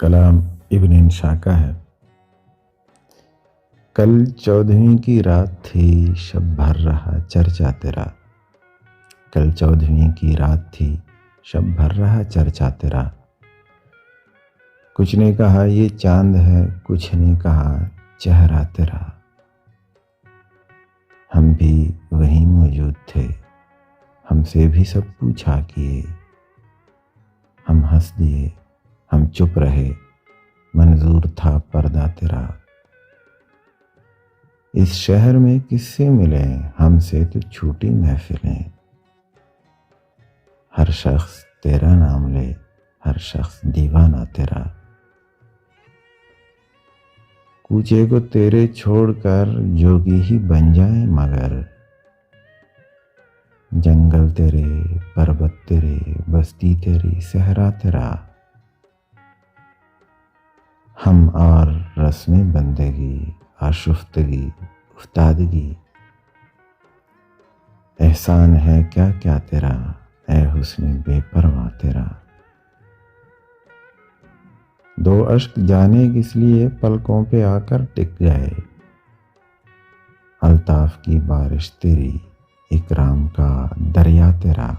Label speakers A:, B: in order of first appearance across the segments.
A: کلام ابن انشا کا ہے۔ کل 14ویں کی رات تھی، شب بھر رہا چرچا تیرا۔ کل 14ویں کی رات تھی، شب بھر رہا چرچا تیرا۔ کچھ نے کہا یہ چاند ہے، کچھ نے کہا چہرہ تیرا۔ ہم بھی وہیں موجود تھے، ہم سے بھی سب پوچھا کیے۔ ہم ہنس دیے، ہم چپ رہے، منظور تھا پردہ تیرا۔ اس شہر میں کس سے ملیں، ہم سے تو چھوٹی محفلیں۔ ہر شخص تیرا نام لے، ہر شخص دیوانہ تیرا۔ کوچے کو تیرے چھوڑ کر جوگی ہی بن جائیں مگر۔ جنگل تیرے، پربت تیرے، بستی تیری، صحرا تیرا۔ ہم اور رسم بندگی، آشفتگی، افتادگی۔ احسان ہے کیا کیا تیرا، اے حسن بے پرواہ تیرا۔ دو اشک جانے کس لیے پلکوں پہ آ کر ٹک گئے۔ الطاف کی بارش تیری، اکرام کا دریا تیرا۔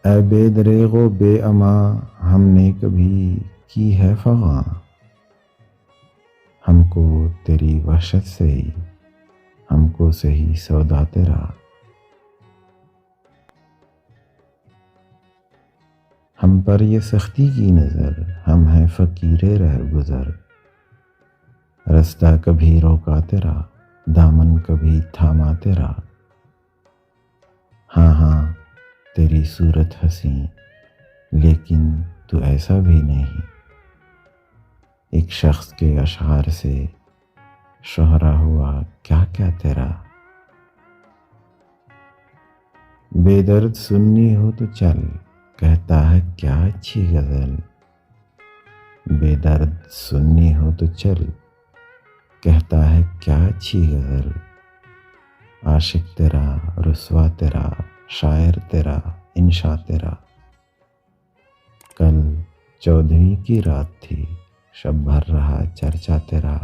A: اے بے دریغ و بے اما، ہم نے کبھی کی ہے فغاں۔ ہم کو تیری وحشت سے ہی، ہم کو سہی سودا تیرا۔ ہم پر یہ سختی کی نظر، ہم ہیں فقیر رہ گزر۔ رستہ کبھی روکا تیرا، دامن کبھی تھاما تیرا۔ ہاں ہاں تیری صورت حسین، لیکن تو ایسا بھی نہیں۔ ایک شخص کے اشعار سے شہرا ہوا کیا کیا تیرا۔ بے درد سننی ہو تو چل، کہتا ہے کیا اچھی غزل۔ بے درد سننی ہو تو چل، کہتا ہے کیا اچھی غزل۔ عاشق تیرا، رسوا تیرا، شاعر تیرا، انشا تیرا۔ کل 14ویں کی رات تھی، شب بھر رہا چرچا تیرا۔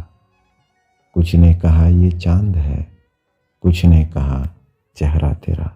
A: کچھ نے کہا یہ چاند ہے، کچھ نے کہا چہرہ تیرا۔